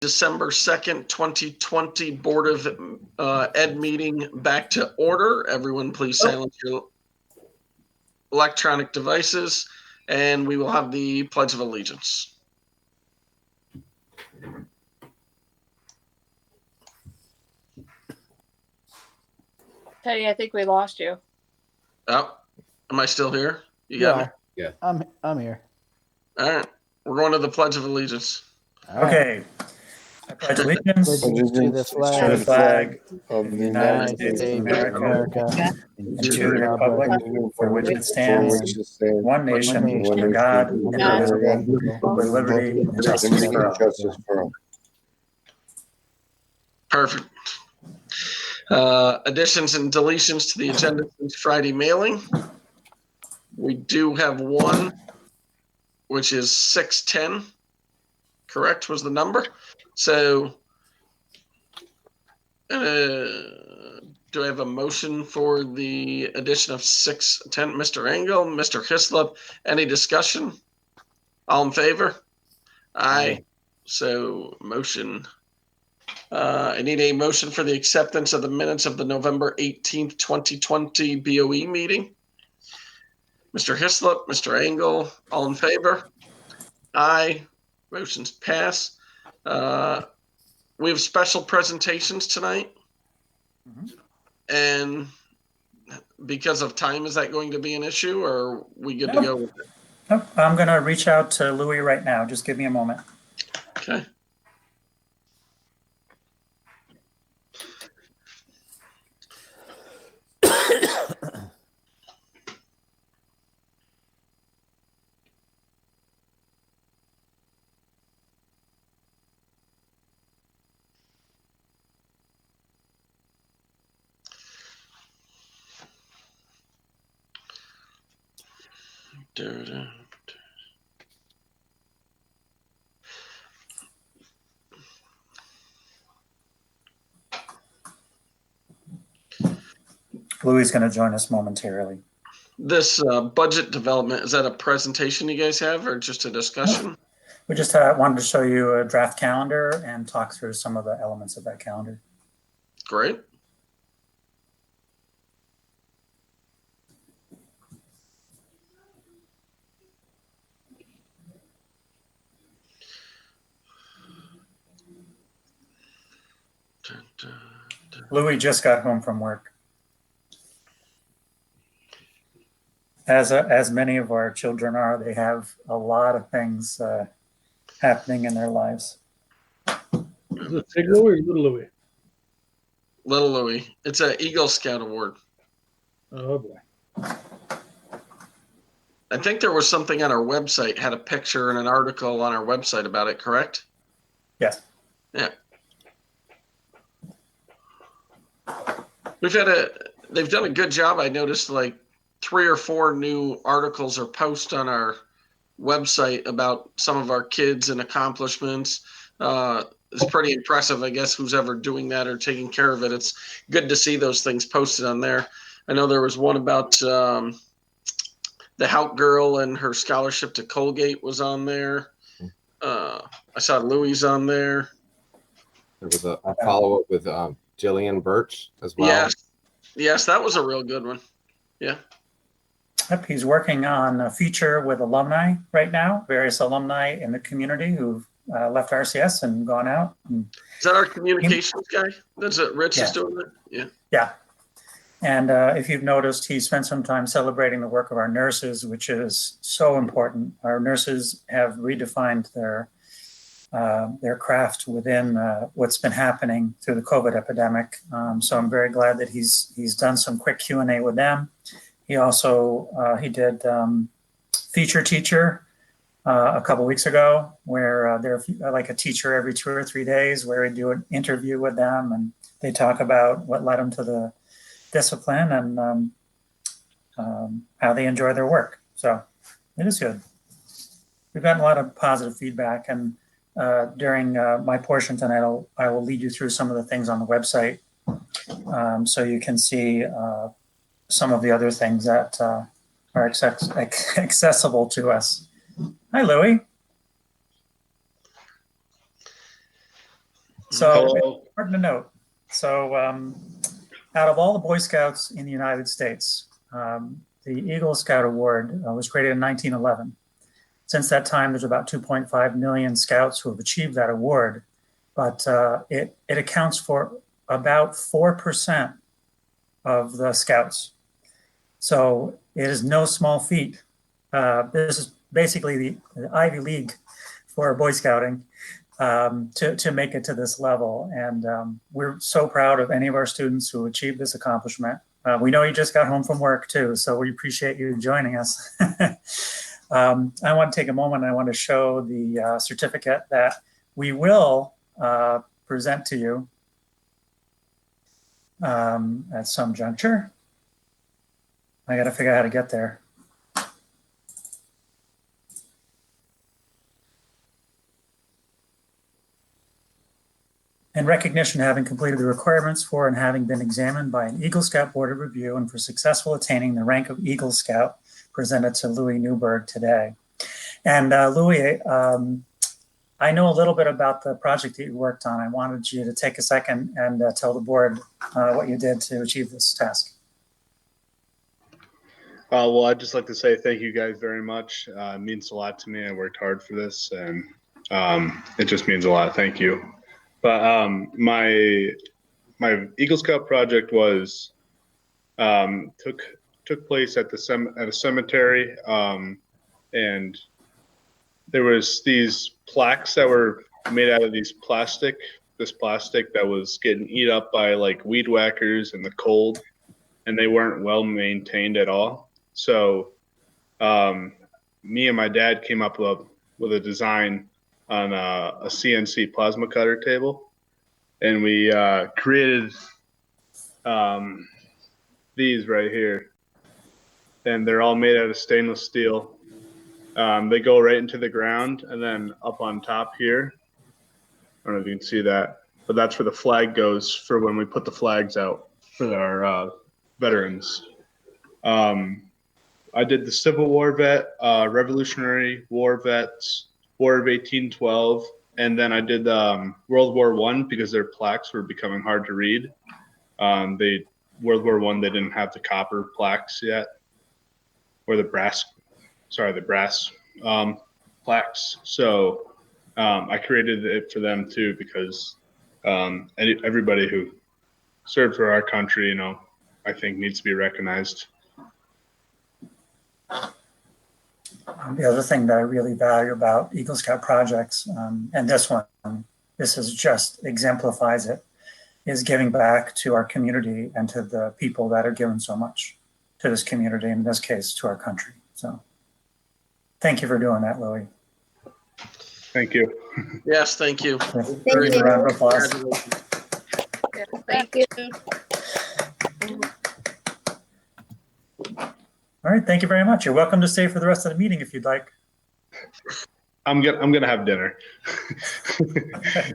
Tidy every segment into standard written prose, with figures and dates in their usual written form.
December 2nd, 2020 Board of Ed meeting back to order. Everyone please silence your electronic devices, and we will have the Pledge of Allegiance. Teddy, I think we lost you. Oh, am I still here? You got me? Yeah. I'm here. All right. We're going to the Pledge of Allegiance. All right. Okay. I pledge allegiance To the to the flag flag of of the United States of America and to the republic for which it stands, one nation, under God, indivisible, with liberty and justice for all. Perfect. Additions and deletions to the agenda since Friday mailing. We do have one, which is 610. Correct was the number. So do I have a motion for the addition of 610? Mr. Engel, Mr. Hislop, any discussion? All in favor? Aye. So motion. I need a motion for the acceptance of the minutes of the November 18th, 2020 BOE meeting. Mr. Hislop, Mr. Engel, all in favor? Aye. Motion's pass. We have special presentations tonight. And because of time, is that going to be an issue, or are we good to go with it? Nope. I'm going to reach out to Louis right now. Just give me a moment. Okay. Louis is going to join us momentarily. This budget development, is that a presentation you guys have or just a discussion? We just wanted to show you a draft calendar and talk through some of the elements of that calendar. Great. Louis just got home from work. As many of our children are, they have a lot of things happening in their lives. Is it Big Louie or Little Louie? Little Louie. It's an Eagle Scout Award. Oh boy. I think there was something on our website, had a picture and an article on our website about it, correct? Yes. Yeah. They've done a good job. I noticed like 3 or 4 new articles or posts on our website about some of our kids and accomplishments. It's pretty impressive, I guess, who's ever doing that or taking care of it. It's good to see those things posted on there. I know there was one about the Hout girl and her scholarship to Colgate was on there. I saw Louis on there. There was a follow-up with Jillian Birch as well. Yes, that was a real good one. Yeah. Yep, he's working on a feature with alumni right now, various alumni in the community who've left RCS and gone out. And is that our communications guy? That's it. Rich is doing that? Yeah. Yeah. And if you've noticed, he spent some time celebrating the work of our nurses, which is so important. Our nurses have redefined their craft within what's been happening through the COVID epidemic. So I'm very glad that he's done some quick Q&A with them. He also he did Feature Teacher a couple weeks ago, where they're like a teacher every 2 or 3 days, where we do an interview with them and they talk about what led them to the discipline and how they enjoy their work. So it is good. We've gotten a lot of positive feedback, and during my portion tonight, I will lead you through some of the things on the website so you can see some of the other things that are accessible to us. Hi, Louie. So Hello. important to note. So out of all the Boy Scouts in the United States, the Eagle Scout Award was created in 1911. Since that time, there's about 2.5 million scouts who have achieved that award, but it accounts for about 4% of the scouts. So it is no small feat. This is basically the Ivy League for Boy Scouting to make it to this level. And we're so proud of any of our students who achieved this accomplishment. We know you just got home from work too, so we appreciate you joining us. I want to take a moment. I want to show the certificate that we will present to you at some juncture. I got to figure out how to get there. In recognition of having completed the requirements for and having been examined by an Eagle Scout Board of Review and for successful attaining the rank of Eagle Scout, presented to Louis Newberg today. And Louis, I know a little bit about the project that you worked on. I wanted you to take a second and tell the board what you did to achieve this task. Well, I'd just like to say thank you guys very much. It means a lot to me. I worked hard for this, and it just means a lot. Thank you. But my Eagle Scout project was took place at a cemetery, and there was these plaques that were made out of this plastic that was getting eat up by like weed whackers in the cold, and they weren't well maintained at all. So me and my dad came up with a design on a CNC plasma cutter table, and we created these right here, and they're all made out of stainless steel. They go right into the ground, and then up on top here, I don't know if you can see that, but that's where the flag goes for when we put the flags out for our veterans. I did the Civil War vet, Revolutionary War vets, War of 1812, and then I did World War I because their plaques were becoming hard to read. World War I, they didn't have the copper plaques yet, or the brass plaques. So I created it for them too, because everybody who served for our country, I think needs to be recognized. The other thing that I really value about Eagle Scout projects, and this just exemplifies it, is giving back to our community and to the people that are given so much to this community, in this case, to our country. So thank you for doing that, Louis. Thank you. Yes, thank you. Thank you. Round of applause. Yeah, thank you. All right, thank you very much. You're welcome to stay for the rest of the meeting if you'd like. I'm gonna have dinner.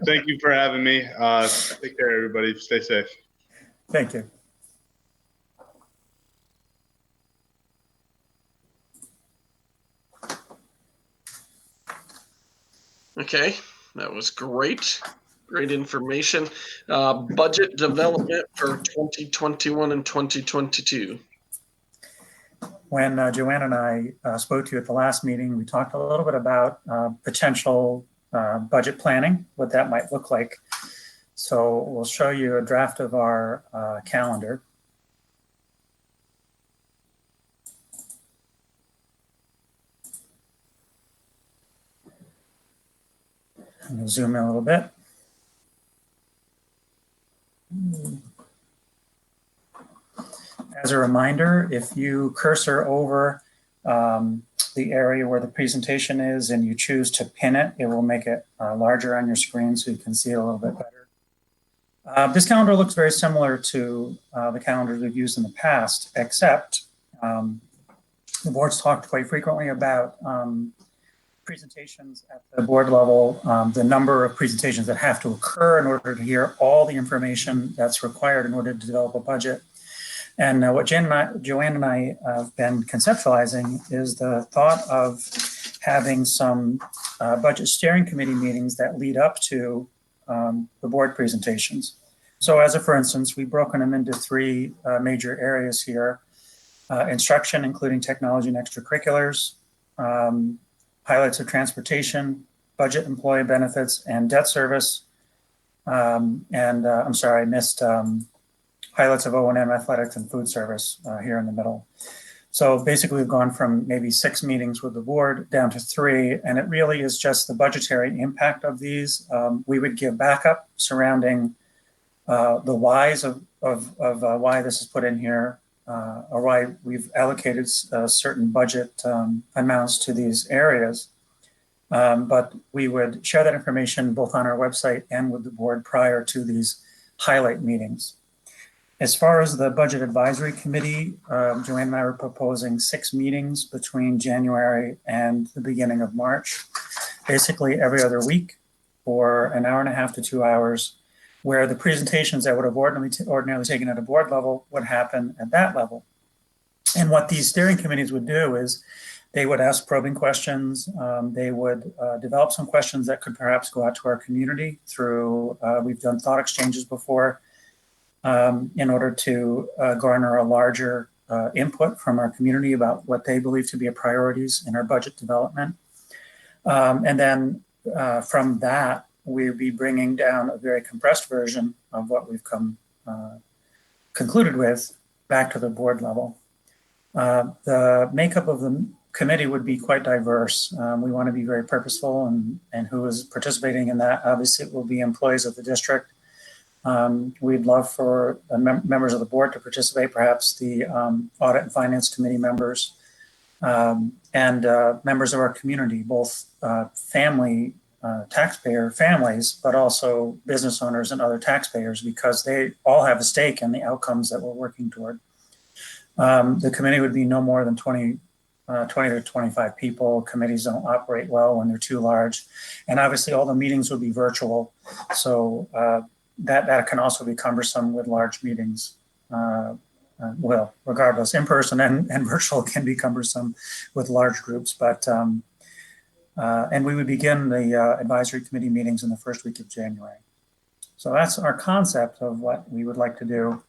Thank you for having me. Take care, everybody. Stay safe. Thank you. Okay, that was great. Great information. Budget development for 2021 and 2022. When Joanne and I spoke to you at the last meeting, we talked a little bit about potential budget planning, what that might look like. So we'll show you a draft of our calendar. And we'll zoom in a little bit. As a reminder, if you cursor over the area where the presentation is and you choose to pin it, it will make it larger on your screen so you can see it a little bit better. This calendar looks very similar to the calendars we've used in the past, except the board's talked quite frequently about presentations at the board level, the number of presentations that have to occur in order to hear all the information that's required in order to develop a budget. And what Joanne and I have been conceptualizing is the thought of having some budget steering committee meetings that lead up to the board presentations. So as a for instance, we've broken them into three major areas here. Instruction, including technology and extracurriculars, highlights of transportation, budget, employee benefits, and debt service. I'm sorry, I missed highlights of O&M, athletics, and food service here in the middle. So basically we've gone from maybe 6 meetings with the board down to 3, and it really is just the budgetary impact of these. We would give backup surrounding the whys of why this is put in here, or why we've allocated certain budget amounts to these areas. But we would share that information both on our website and with the board prior to these highlight meetings. As far as the Budget Advisory Committee, Joanne and I were proposing 6 meetings between January and the beginning of March, basically every other week for an hour and a half to 2 hours, where the presentations that would have ordinarily taken at a board level would happen at that level. And what these steering committees would do is they would ask probing questions. They would develop some questions that could perhaps go out to our community through, we've done thought exchanges before, in order to garner a larger input from our community about what they believe to be priorities in our budget development. And then from that, we'll be bringing down a very compressed version of what we've concluded with back to the board level. The makeup of the committee would be quite diverse. We want to be very purposeful, and who is participating in that, obviously, it will be employees of the district. We'd love for members of the board to participate, perhaps the Audit and Finance Committee members, and members of our community, both taxpayer families, but also business owners and other taxpayers, because they all have a stake in the outcomes that we're working toward. The committee would be no more than 20 to 25 people. Committees don't operate well when they're too large. And obviously all the meetings would be virtual. So that can also be cumbersome with large meetings. Well, regardless, in person and virtual can be cumbersome with large groups, but and we would begin the advisory committee meetings in the first week of January. So that's our concept of what we would like to do.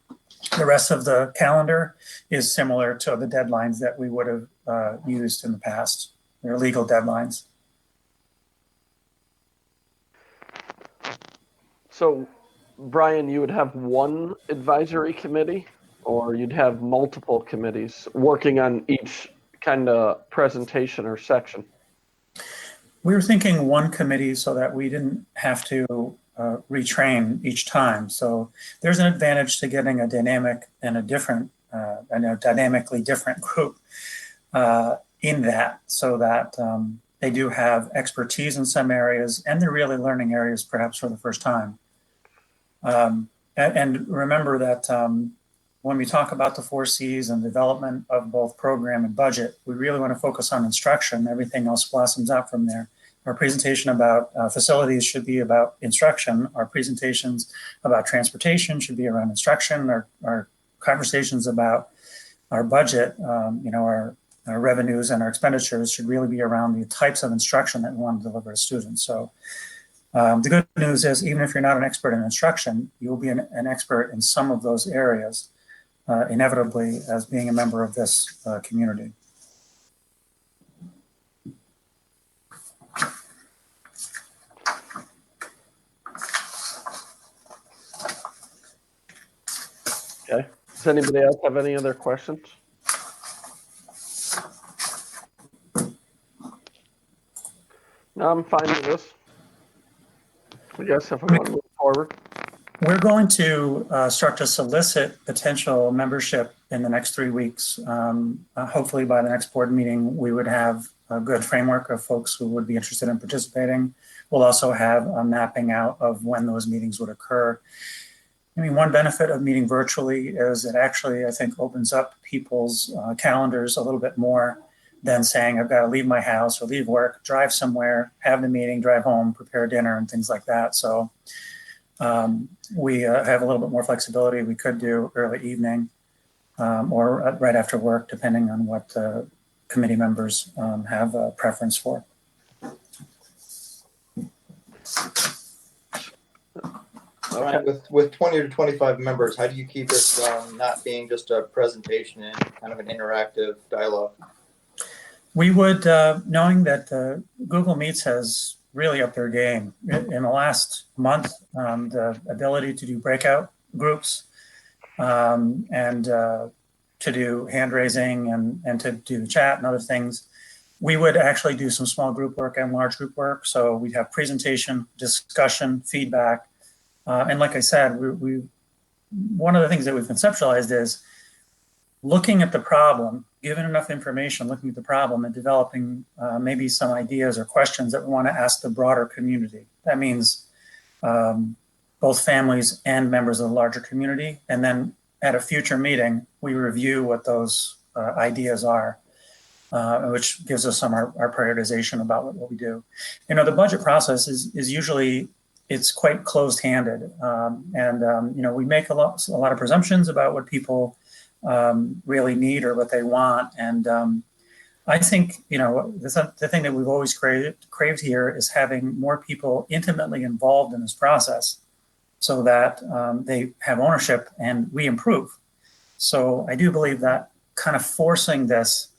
The rest of the calendar is similar to the deadlines that we would have used in the past. They're legal deadlines. So, Brian, you would have one advisory committee, or you'd have multiple committees working on each kind of presentation or section? We were thinking one committee so that we didn't have to retrain each time. So there's an advantage to getting a dynamic and a dynamically different group in that, so that they do have expertise in some areas and they're really learning areas perhaps for the first time. And remember that when we talk about the 4 C's and development of both program and budget, we really want to focus on instruction. Everything else blossoms out from there. Our presentation about facilities should be about instruction. Our presentations about transportation should be around instruction. Our conversations about our budget, our revenues and our expenditures should really be around the types of instruction that we want to deliver to students. So the good news is, even if you're not an expert in instruction, you will be an expert in some of those areas, inevitably, as being a member of this community. Okay. Does anybody else have any other questions? No, I'm fine with this. I guess if we want to move forward. We're going to start to solicit potential membership in the next 3 weeks. Hopefully by the next board meeting, we would have a good framework of folks who would be interested in participating. We'll also have a mapping out of when those meetings would occur. I mean, one benefit of meeting virtually is it actually, I think, opens up people's calendars a little bit more than saying, I've got to leave my house or leave work, drive somewhere, have the meeting, drive home, prepare dinner and things like that. So we have a little bit more flexibility. We could do early evening or right after work, depending on what committee members have a preference for. Ryan, with 20 to 25 members, how do you keep it not being just a presentation and kind of an interactive dialogue? We would, knowing that Google Meets has really upped their game in the last month, the ability to do breakout groups and to do hand raising and to do the chat and other things. We would actually do some small group work and large group work. So we'd have presentation, discussion, feedback. And like I said, we one of the things that we've conceptualized is looking at the problem, given enough information, looking at the problem and developing maybe some ideas or questions that we want to ask the broader community. That means both families and members of the larger community. And then at a future meeting, we review what those ideas are, which gives us some our prioritization about what we do. You know, the budget process is usually, it's quite closed-handed. You know, we make a lot of presumptions about what people really need or what they want. And I think, you know, the thing that we've always craved here is having more people intimately involved in this process so that they have ownership and we improve. So I do believe that kind of forcing this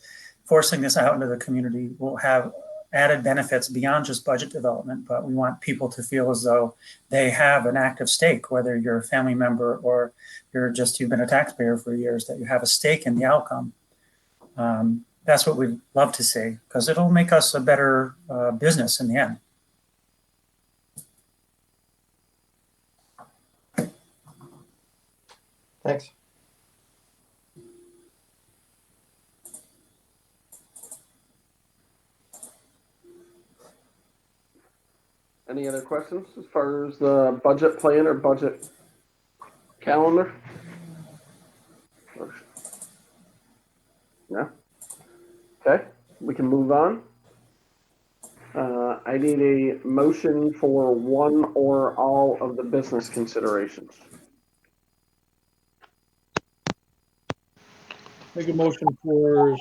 out into the community will have added benefits beyond just budget development, but we want people to feel as though they have an active stake, whether you're a family member or you've been a taxpayer for years, that you have a stake in the outcome. That's what we'd love to see, because it'll make us a better business in the end. Thanks. Any other questions as far as the budget plan or budget calendar? Yeah. Okay, we can move on. I need a motion for one or all of the business considerations. Make a motion for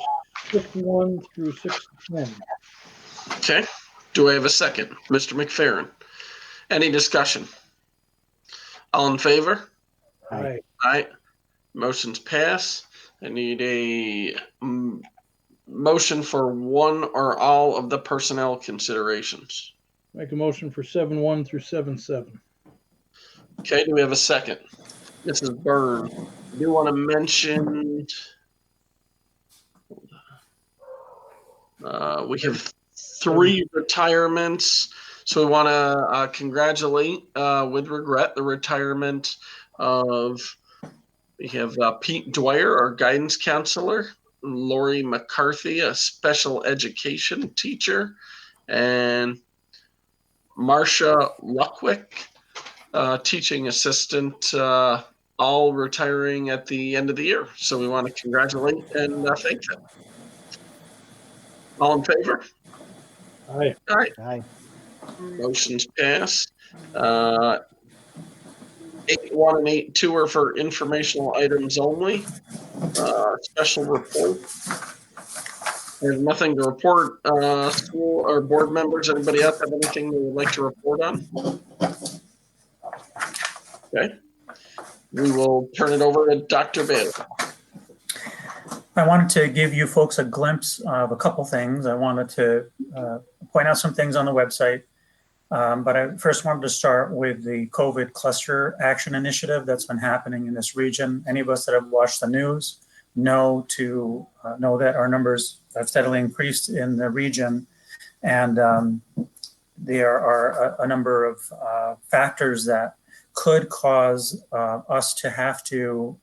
6-1 through 6-10. Okay, do I have a second? Mr. McFerrin. Any discussion? All in favor? Aye. Aye. Motion's pass. I need a motion for one or all of the personnel considerations. Make a motion for 7-1 through 7-7. Okay, do we have a second? Mrs. Byrne, I do want to mention we have 3 retirements. So we want to congratulate with regret the retirement of, we have Pete Dwyer, our guidance counselor, Lori McCarthy, a special education teacher, and Marcia Luckwick, teaching assistant, all retiring at the end of the year. So we want to congratulate and thank them. All in favor? Aye. All right. Aye. Motion's passed. 8.1 and 8.2 are for informational items only. Special report. There's nothing to report. School or board members, anybody else have anything they would like to report on? Okay. We will turn it over to Dr. Bailey. I wanted to give you folks a glimpse of a couple things. I wanted to point out some things on the website, but I first wanted to start with the COVID cluster action initiative that's been happening in this region. Any of us that have watched the news know that our numbers have steadily increased in the region, and there are a number of factors that could cause us to have to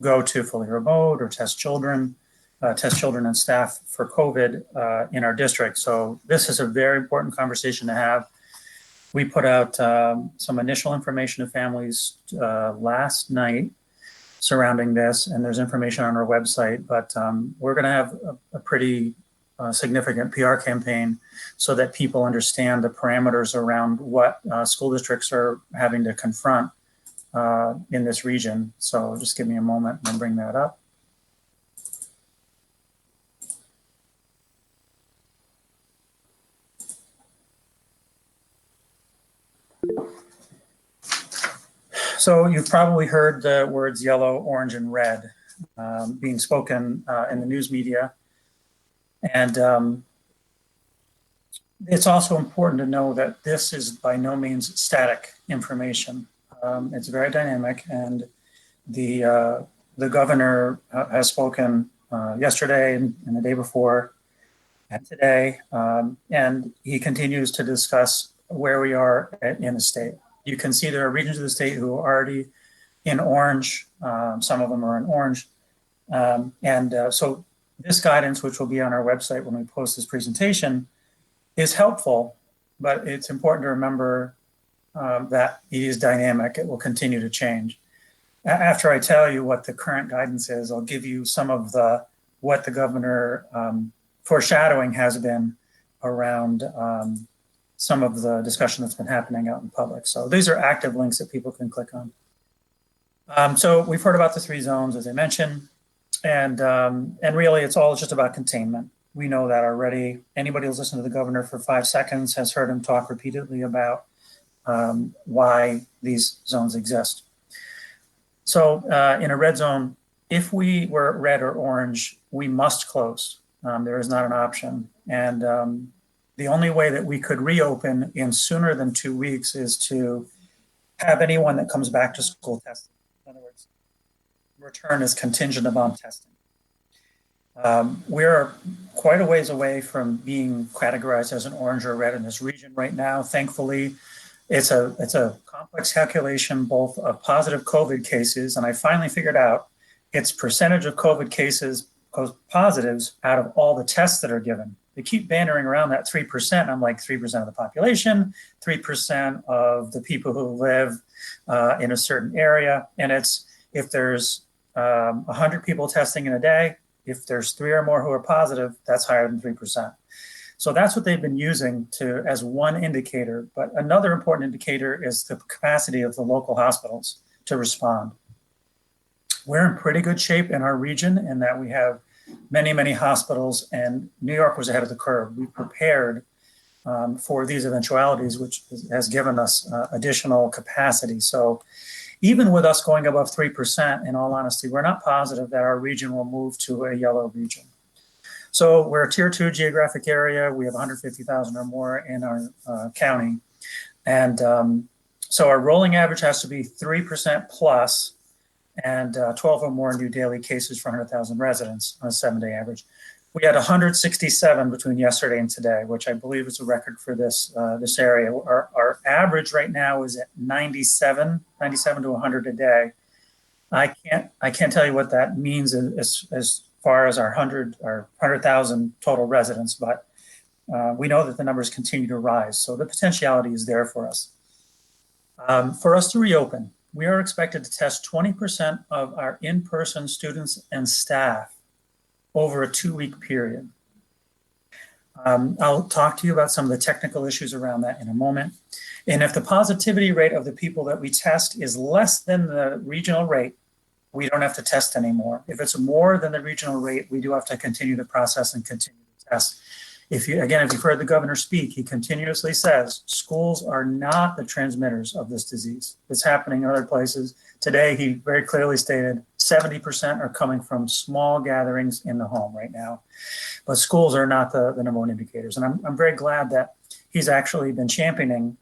go to fully remote or test children and staff for COVID in our district. So this is a very important conversation to have. We put out some initial information to families last night surrounding this, and there's information on our website, but we're gonna have a pretty significant PR campaign so that people understand the parameters around what school districts are having to confront in this region. So just give me a moment and I'll bring that up. So you've probably heard the words yellow, orange, and red being spoken in the news media. And it's also important to know that this is by no means static information. It's very dynamic, and the governor has spoken yesterday and the day before and today, and he continues to discuss where we are in the state. You can see there are regions of the state who are already in orange. Some of them are in orange. So this guidance, which will be on our website when we post this presentation, is helpful, but it's important to remember that it is dynamic. It will continue to change. After I tell you what the current guidance is, I'll give you some of what the governor foreshadowing has been around some of the discussion that's been happening out in public. So these are active links that people can click on. So we've heard about the 3 zones, as I mentioned, and really it's all just about containment. We know that already. Anybody who's listened to the governor for 5 seconds has heard him talk repeatedly about why these zones exist. So in a red zone, if we were red or orange, we must close. There is not an option. And the only way that we could reopen in sooner than 2 weeks is to have anyone that comes back to school tested. In other words, return is contingent upon testing. We're quite a ways away from being categorized as an orange or red in this region right now. Thankfully, it's a complex calculation, both of positive COVID cases, and I finally figured out it's percentage of COVID cases, positives, out of all the tests that are given. They keep bantering around that 3%. I'm like, 3% of the population, 3% of the people who live in a certain area. And it's, if there's 100 people testing in a day, if there's 3 or more who are positive, that's higher than 3%. So that's what they've been using as one indicator. But another important indicator is the capacity of the local hospitals to respond. We're in pretty good shape in our region in that we have many, many hospitals, and New York was ahead of the curve. We prepared for these eventualities, which has given us additional capacity. So even with us going above 3%, in all honesty, we're not positive that our region will move to a yellow region. So we're a tier 2 geographic area. We have 150,000 or more in our county. And so our rolling average has to be 3% plus and 12 or more new daily cases for 100,000 residents on a 7-day average. We had 167 between yesterday and today, which I believe is a record for this area. Our average right now is at 97 to 100 a day. I can't tell you what that means as far as our 100,000 total residents, but we know that the numbers continue to rise. So the potentiality is there for us. For us to reopen, we are expected to test 20% of our in-person students and staff over a 2-week period. I'll talk to you about some of the technical issues around that in a moment. And if the positivity rate of the people that we test is less than the regional rate, we don't have to test anymore. If it's more than the regional rate, we do have to continue the process and continue to test. If you've heard the governor speak, he continuously says schools are not the transmitters of this disease. It's happening in other places. Today, he very clearly stated 70% are coming from small gatherings in the home right now. But schools are not the number one indicators. And I'm very glad that he's actually been championing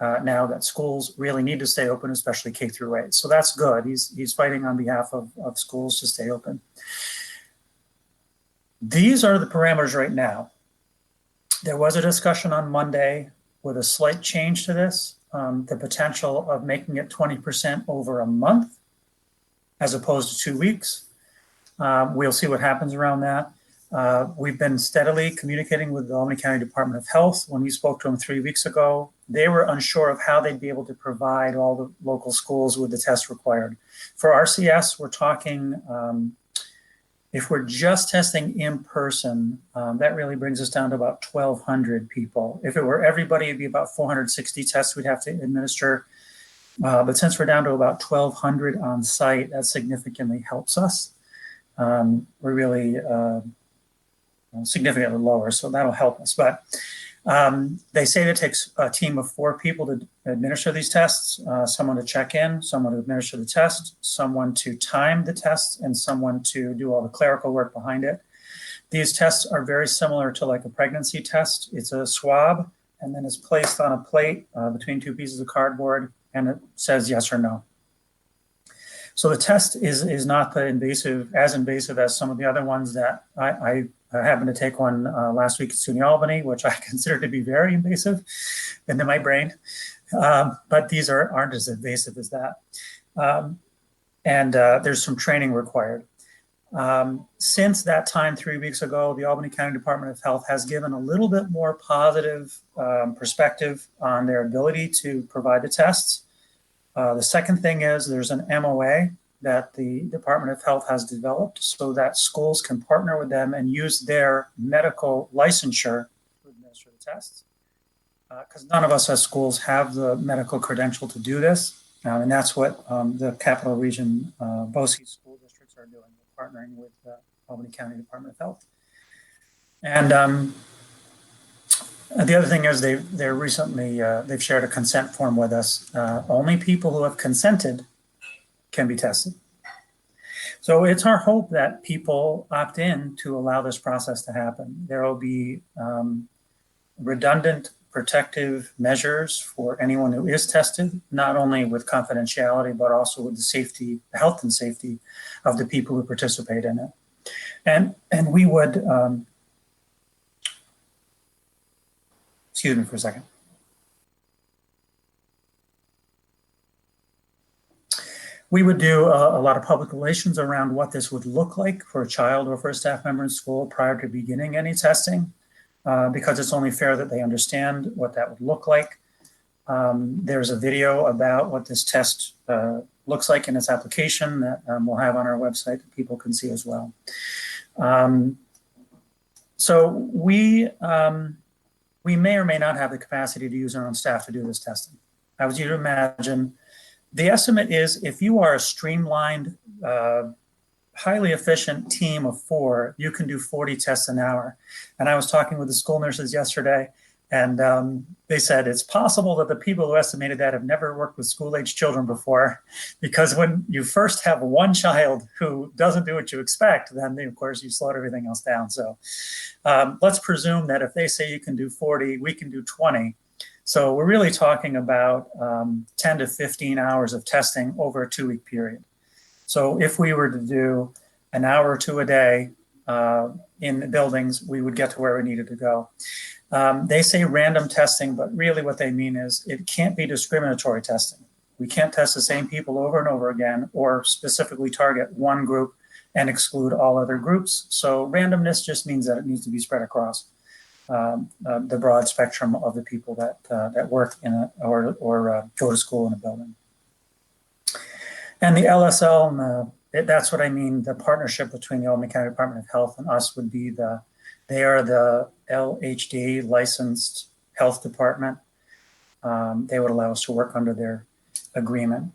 now that schools really need to stay open, especially K through 8. So that's good. He's fighting on behalf of schools to stay open. These are the parameters right now. There was a discussion on Monday with a slight change to this, the potential of making it 20% over a month as opposed to 2 weeks. We'll see what happens around that. We've been steadily communicating with the Albany County Department of Health. When we spoke to them 3 weeks ago, they were unsure of how they'd be able to provide all the local schools with the tests required. For RCS, we're talking, if we're just testing in person, that really brings us down to about 1,200 people. If it were everybody, it'd be about 460 tests we'd have to administer. But since we're down to about 1,200 on site, that significantly helps us. We're really significantly lower, so that'll help us. But They say it takes a team of 4 people to administer these tests, someone to check in, someone to administer the test, someone to time the test, and someone to do all the clerical work behind it. These tests are very similar to like a pregnancy test. It's a swab, and then it's placed on a plate between 2 pieces of cardboard, and it says yes or no. So the test is not as invasive as some of the other ones that I happened to take one last week at SUNY Albany, which I consider to be very invasive into my brain. But these aren't as invasive as that. There's some training required. Since that time 3 weeks ago, the Albany County Department of Health has given a little bit more positive perspective on their ability to provide the tests. The second thing is there's an MOA that the Department of Health has developed so that schools can partner with them and use their medical licensure to administer the tests. Because none of us as schools have the medical credential to do this. And that's what the Capital Region BOCES school districts are doing. They're partnering with the Albany County Department of Health. And the other thing is they're recently, they've shared a consent form with us. Only people who have consented can be tested. So it's our hope that people opt in to allow this process to happen. There will be redundant protective measures for anyone who is tested, not only with confidentiality, but also with the health and safety of the people who participate in it. And we would, excuse me for a second. We would do a lot of public relations around what this would look like for a child or for a staff member in school prior to beginning any testing, because it's only fair that they understand what that would look like. There's a video about what this test looks like in its application that we'll have on our website that people can see as well. So we may or may not have the capacity to use our own staff to do this testing. I was you to imagine, the estimate is if you are a streamlined, highly efficient team of 4, you can do 40 tests an hour. And I was talking with the school nurses yesterday, and they said it's possible that the people who estimated that have never worked with school-age children before, because when you first have one child who doesn't do what you expect, then of course you slow everything else down. So let's presume that if they say you can do 40, we can do 20. So we're really talking about 10 to 15 hours of testing over a 2-week period. So if we were to do an hour or 2 a day in the buildings, we would get to where we needed to go. They say random testing, but really what they mean is it can't be discriminatory testing. We can't test the same people over and over again or specifically target one group and exclude all other groups. So randomness just means that it needs to be spread across the broad spectrum of the people that work in or go to school in a building. And the LSL, that's what I mean, the partnership between the Albany County Department of Health and us would be they are the LHD licensed health department. They would allow us to work under their agreement.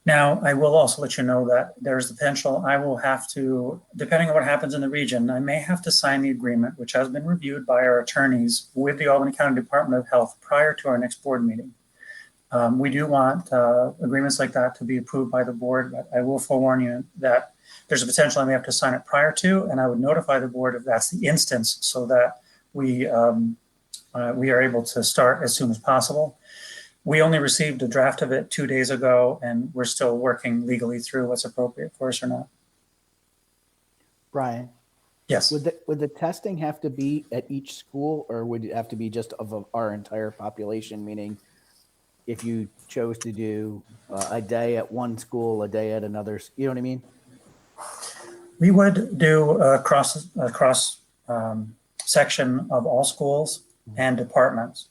Now, I will also let you know that there's the potential I will have to, depending on what happens in the region, I may have to sign the agreement, which has been reviewed by our attorneys with the Albany County Department of Health prior to our next board meeting. We do want agreements like that to be approved by the board, but I will forewarn you that there's a potential I may have to sign it prior to, and I would notify the board if that's the instance so that we are able to start as soon as possible. We only received a draft of it 2 days ago, and we're still working legally through what's appropriate for us or not. Brian, yes. Would the testing have to be at each school, or would it have to be just of our entire population? Meaning, if you chose to do a day at one school, a day at another, you know what I mean? We would do a cross section of all schools and departments.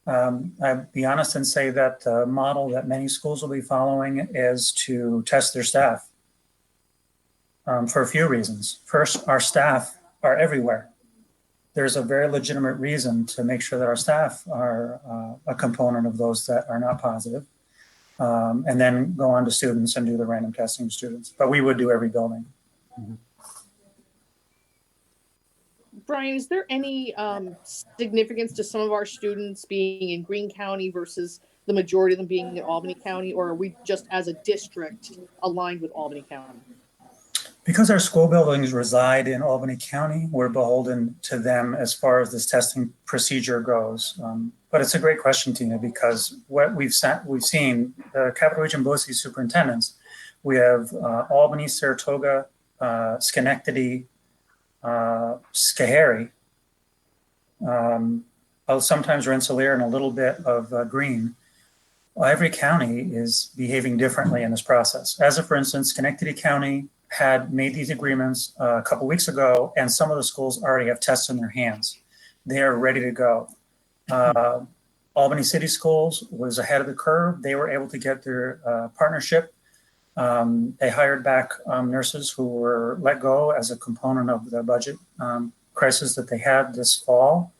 I'd be honest and say that the model that many schools will be following is to test their staff for a few reasons. First, our staff are everywhere. There's a very legitimate reason to make sure that our staff are a component of those that are not positive, and then go on to students and do the random testing of students. But we would do every building. Mm-hmm. Brian, is there any significance to some of our students being in Greene County versus the majority of them being in Albany County, or are we just as a district aligned with Albany County? Because our school buildings reside in Albany County, we're beholden to them as far as this testing procedure goes. But it's a great question, Tina, because what we've seen, the Capital Region BOCES superintendents, we have Albany, Saratoga, Schenectady, Schoharie, sometimes Rensselaer, and a little bit of Greene. Every county is behaving differently in this process. As of, for instance, Schenectady County had made these agreements a couple weeks ago, and some of the schools already have tests in their hands. They are ready to go. Albany City Schools was ahead of the curve. They were able to get their partnership. They hired back nurses who were let go as a component of the budget crisis that they had this fall.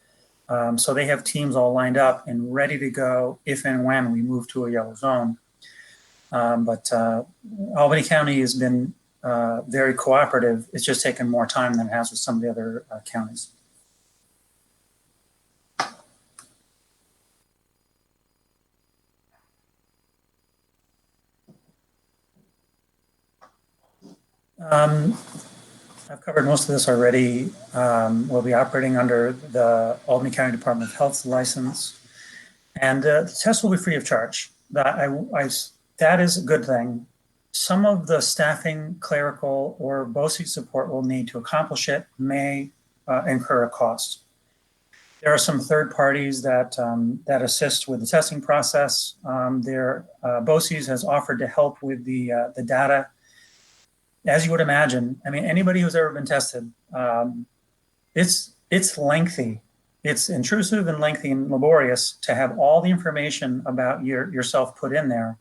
So they have teams all lined up and ready to go if and when we move to a yellow zone. But Albany County has been very cooperative. It's just taken more time than it has with some of the other counties. I've covered most of this already. We'll be operating under the Albany County Department of Health's license, and the test will be free of charge. That is a good thing. Some of the staffing, clerical, or BOCES support we'll need to accomplish it may incur a cost. There are some third parties that assist with the testing process. BOCES has offered to help with the data. As you would imagine, I mean, anybody who's ever been tested, it's lengthy. It's intrusive and lengthy and laborious to have all the information about yourself put in there.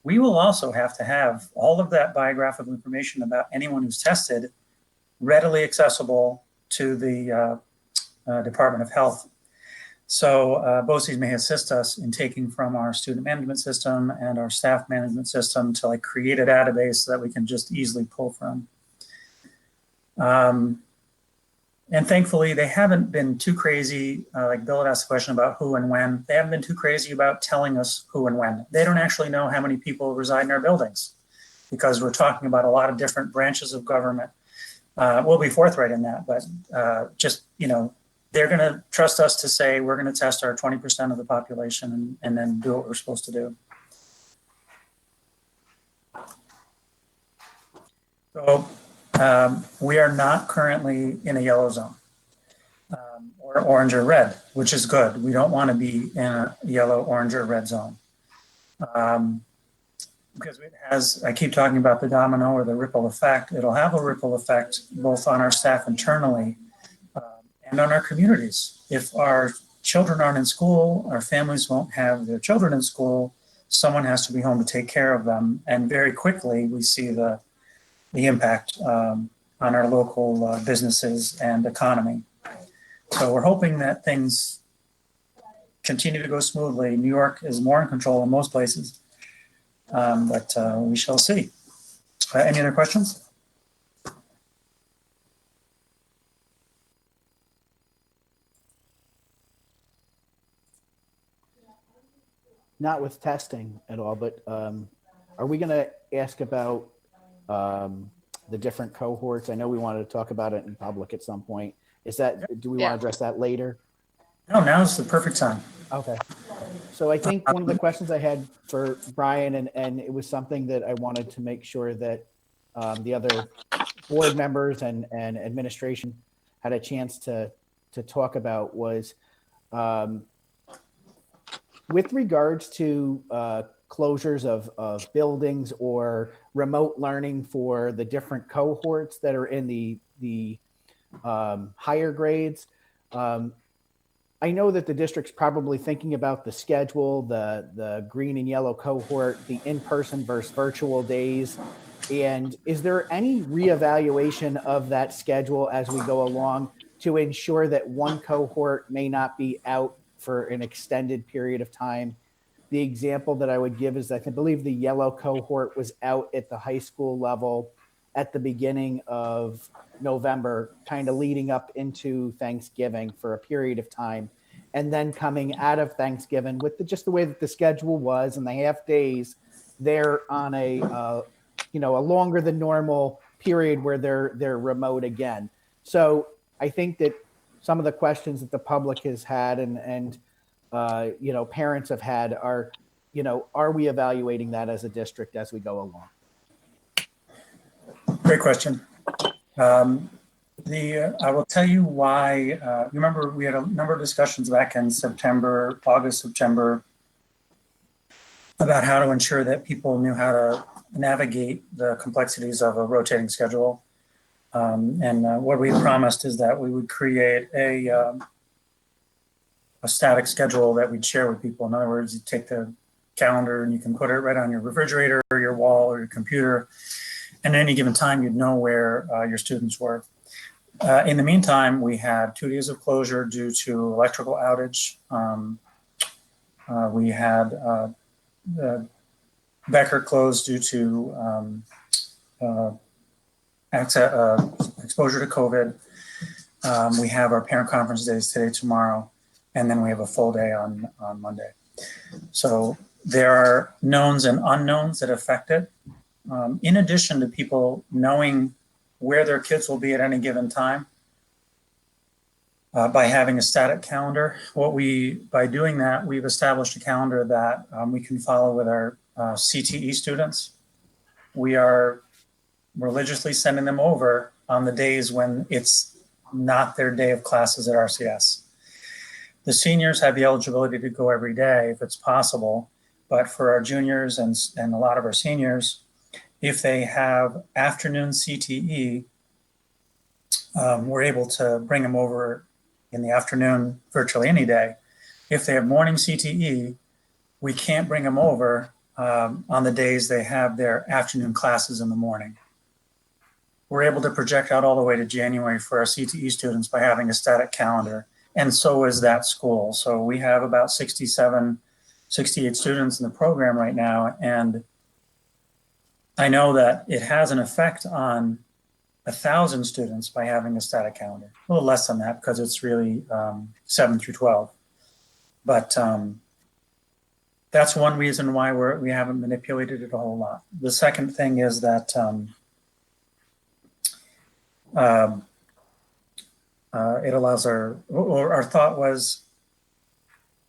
We will also have to have all of that biographical information about anyone who's tested readily accessible to the Department of Health. So BOCES may assist us in taking from our student management system and our staff management system to create a database that we can just easily pull from. And thankfully, they haven't been too crazy. Like Bill had asked a question about who and when. They haven't been too crazy about telling us who and when. They don't actually know how many people reside in our buildings because we're talking about a lot of different branches of government. We'll be forthright in that, but they're going to trust us to say we're going to test our 20% of the population and then do what we're supposed to do. So we are not currently in a yellow zone or orange or red, which is good. We don't want to be in a yellow, orange, or red zone. Because it has, I keep talking about the domino or the ripple effect. It'll have a ripple effect both on our staff internally and on our communities. If our children aren't in school, our families won't have their children in school, someone has to be home to take care of them. And very quickly, we see the impact on our local businesses and economy. So we're hoping that things continue to go smoothly. New York is more in control in most places, but we shall see. Any other questions? Not with testing at all, but are we going to ask about the different cohorts? I know we wanted to talk about it in public at some point. Do we want to address that later? No, now's the perfect time. Okay. So I think one of the questions I had for Brian, and it was something that I wanted to make sure that the other board members and administration had a chance to talk about was with regards to closures of buildings or remote learning for the different cohorts that are in the higher grades. I know that the district's probably thinking about the schedule, the green and yellow cohort, the in-person versus virtual days. And is there any reevaluation of that schedule as we go along to ensure that one cohort may not be out for an extended period of time? The example that I would give is I believe the yellow cohort was out at the high school level at the beginning of November, kind of leading up into Thanksgiving for a period of time. And then coming out of Thanksgiving with just the way that the schedule was and the half days, they're on a longer than normal period where they're remote again. So I think that some of the questions that the public has had and parents have had are we evaluating that as a district as we go along? Great question. I will tell you why. You remember we had a number of discussions back in August, September, about how to ensure that people knew how to navigate the complexities of a rotating schedule. What we promised is that we would create a static schedule that we'd share with people. In other words, you take the calendar and you can put it right on your refrigerator or your wall or your computer. And at any given time, you'd know where your students were. In the meantime, we had 2 days of closure due to electrical outage. We had Becker closed due to exposure to COVID. We have our parent conference days today, tomorrow, and then we have a full day on Monday. So there are knowns and unknowns that affect it. In addition to people knowing where their kids will be at any given time, by having a static calendar, by doing that, we've established a calendar that we can follow with our CTE students. We are religiously sending them over on the days when it's not their day of classes at RCS. The seniors have the eligibility to go every day if it's possible, but for our juniors and a lot of our seniors, if they have afternoon CTE, we're able to bring them over in the afternoon virtually any day. If they have morning CTE, we can't bring them over on the days they have their afternoon classes in the morning. We're able to project out all the way to January for our CTE students by having a static calendar, and so is that school. So we have about 67, 68 students in the program right now, and I know that it has an effect on 1,000 students by having a static calendar. A little less than that because it's really 7 through 12. But that's one reason why we haven't manipulated it a whole lot. The second thing is that it allows our thought was,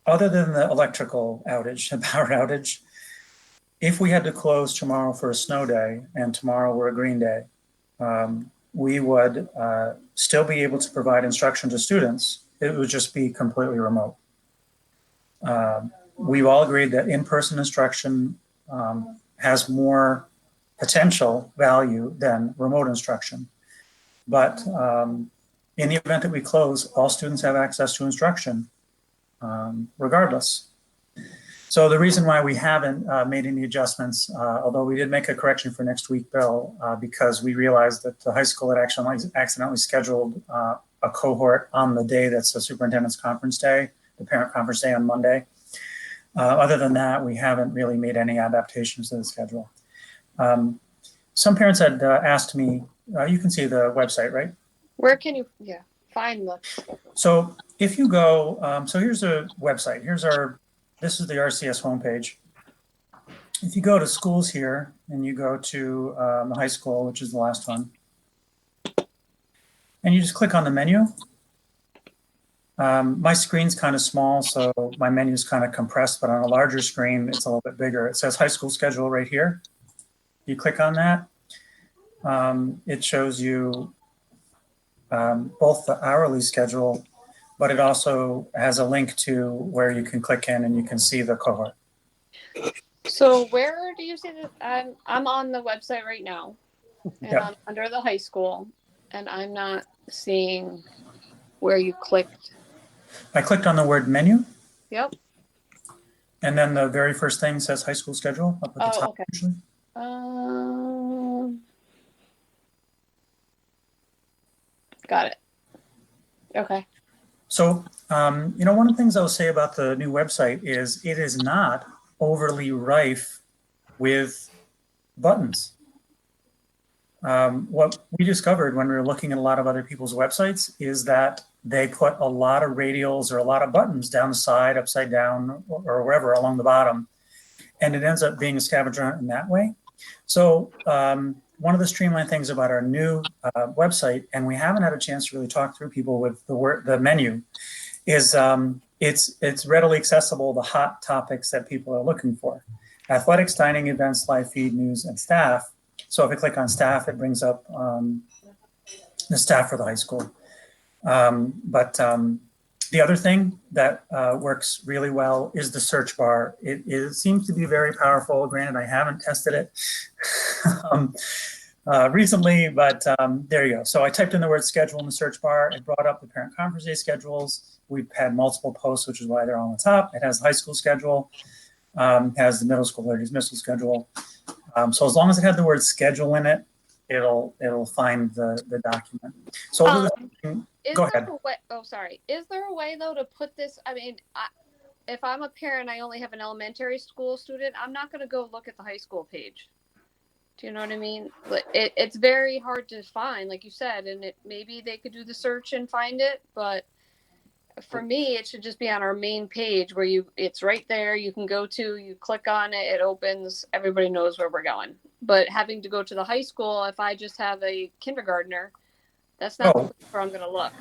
other than the electrical outage, the power outage, if we had to close tomorrow for a snow day and tomorrow were a green day, we would still be able to provide instruction to students. It would just be completely remote. We've all agreed that in-person instruction has more potential value than remote instruction. But in the event that we close, all students have access to instruction regardless. So the reason why we haven't made any adjustments, although we did make a correction for next week, Bill, because we realized that the high school had actually accidentally scheduled a cohort on the day that's the superintendent's conference day, the parent conference day on Monday. Other than that, we haven't really made any adaptations to the schedule. Some parents had asked me, you can see the website, right? Where can you find the? So if you go, so here's a website. This is the RCS homepage. If you go to schools here and you go to the high school, which is the last one, and you just click on the menu. My screen's kind of small, so my menu is kind of compressed, but on a larger screen, it's a little bit bigger. It says high school schedule right here. You click on that. It shows you both the hourly schedule, but it also has a link to where you can click in and you can see the cohort. So where do you see that? I'm on the website right now, and I'm under the high school, and I'm not seeing where you clicked. I clicked on the word menu. Yep. And then the very first thing says high school schedule up at the top. Okay. Usually. Got it. Okay. So, one of the things I'll say about the new website is it is not overly rife with buttons. what we discovered when we were looking at a lot of other people's websites is that they put a lot of radials or a lot of buttons down the side, upside down, or wherever along the bottom. And it ends up being a scavenger hunt in that way. So one of the streamlined things about our new website, and we haven't had a chance to really talk through people with the menu, is it's readily accessible, the hot topics that people are looking for. Athletics, dining, events, live feed, news, and staff. So if I click on staff, it brings up the staff for the high school. The other thing that works really well is the search bar. It seems to be very powerful. Granted, I haven't tested it recently, but there you go. So I typed in the word schedule in the search bar. It brought up the parent conference day schedules. We've had multiple posts, which is why they're on the top. It has the high school schedule, has the middle school middle school schedule. So as long as it had the word schedule in it, it'll find the document. So I'll do this thing. Go ahead. Is there a way though to put this? I mean, if I'm a parent, I only have an elementary school student. I'm not going to go look at the high school page. Do you know what I mean? It's very hard to find, like you said, and maybe they could do the search and find it, but for me, it should just be on our main page where it's right there. You can go to, you click on it, it opens, everybody knows where we're going. But having to go to the high school, if I just have a kindergartner, that's not where I'm going to look.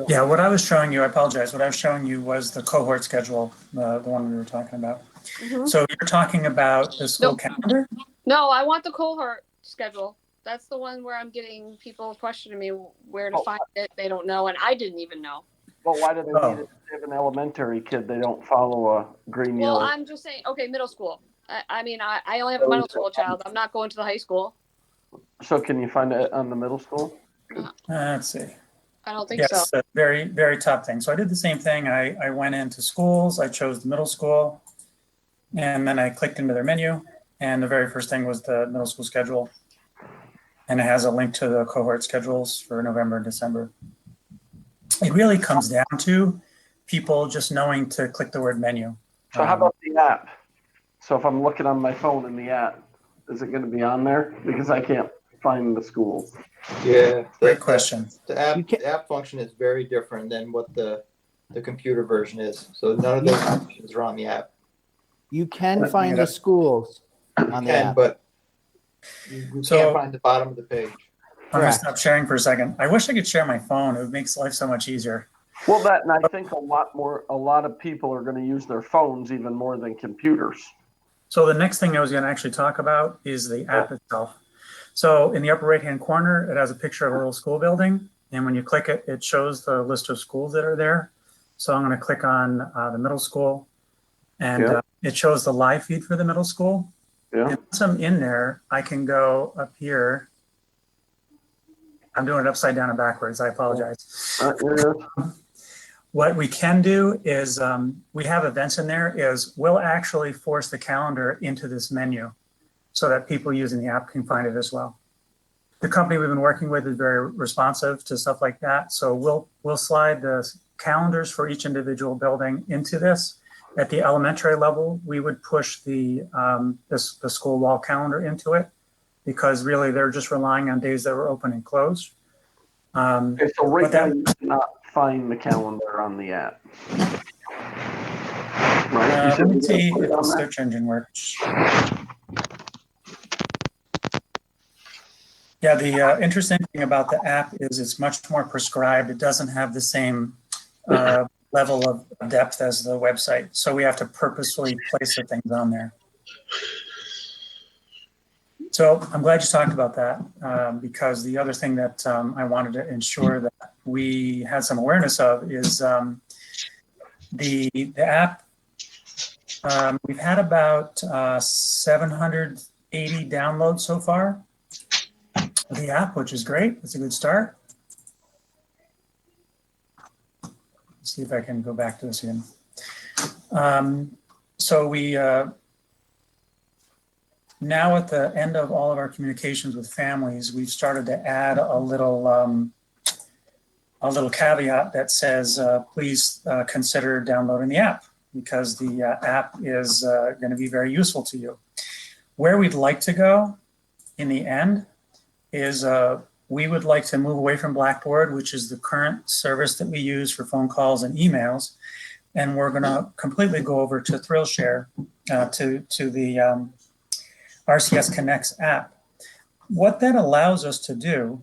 Yeah, what I was showing you, I apologize. What I was showing you was the cohort schedule, the one we were talking about. Mm-hmm. So you're talking about the school calendar? No, I want the cohort schedule. That's the one where I'm getting people questioning me where to find it. They don't know, and I didn't even know. Well, why do they need it? They have an elementary kid. They don't follow a green yellow. Well, I'm just saying, okay, middle school. I mean, I only have a middle school child. I'm not going to the high school. So can you find it on the middle school? Let's see. I don't think so. Yes, very, very top thing. So I did the same thing. I went into schools. I chose the middle school, and then I clicked into their menu. And the very first thing was the middle school schedule. And it has a link to the cohort schedules for November and December. It really comes down to people just knowing to click the word menu. So how about the app? So if I'm looking on my phone in the app, is it going to be on there? Because I can't find the schools. Yeah. Great question. The app function is very different than what the computer version is. So none of those functions are on the app. You can find the schools on the app. But you can't find the bottom of the page. I'm going to stop sharing for a second. I wish I could share my phone. It makes life so much easier. Well, and I think a lot of people are going to use their phones even more than computers. So the next thing I was going to actually talk about is the app itself. So in the upper right-hand corner, it has a picture of a little school building. And when you click it, it shows the list of schools that are there. So I'm going to click on the middle school, and it shows the live feed for the middle school. Yeah. And once I'm in there, I can go up here. I'm doing it upside down and backwards. I apologize. What we can do is we have events in there we'll actually force the calendar into this menu so that people using the app can find it as well. The company we've been working with is very responsive to stuff like that. So we'll slide the calendars for each individual building into this. At the elementary level, we would push the school wall calendar into it, because really they're just relying on days that were open and closed. Okay, so right now you cannot find the calendar on the app. Right? Let me see if the search engine works. Yeah, the interesting thing about the app is it's much more prescribed. It doesn't have the same level of depth as the website. So we have to purposefully place the things on there. So I'm glad you talked about that, because the other thing that I wanted to ensure that we had some awareness of is the app. We've had about 780 downloads so far of the app, which is great. That's a good start. Let's see if I can go back to this again. So we now at the end of all of our communications with families, we've started to add a little caveat that says, please consider downloading the app, because the app is going to be very useful to you. Where we'd like to go in the end is we would like to move away from Blackboard, which is the current service that we use for phone calls and emails. And we're going to completely go over to ThrillShare, to the RCS Connects app. What that allows us to do,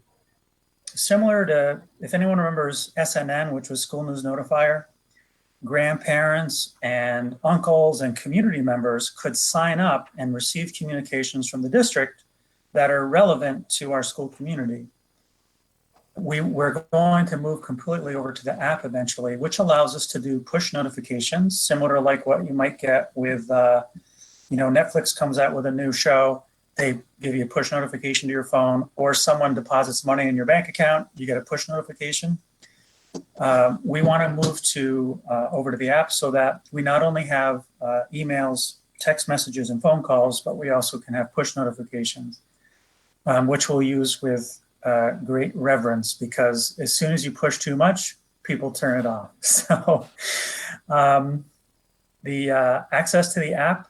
similar to, if anyone remembers SNN, which was School News Notifier, grandparents and uncles and community members could sign up and receive communications from the district that are relevant to our school community. We're going to move completely over to the app eventually, which allows us to do push notifications, similar to like what you might get with, Netflix comes out with a new show. They give you a push notification to your phone, or someone deposits money in your bank account, you get a push notification. We want to move over to the app so that we not only have emails, text messages, and phone calls, but we also can have push notifications, which we'll use with great reverence, because as soon as you push too much, people turn it off. So the access to the app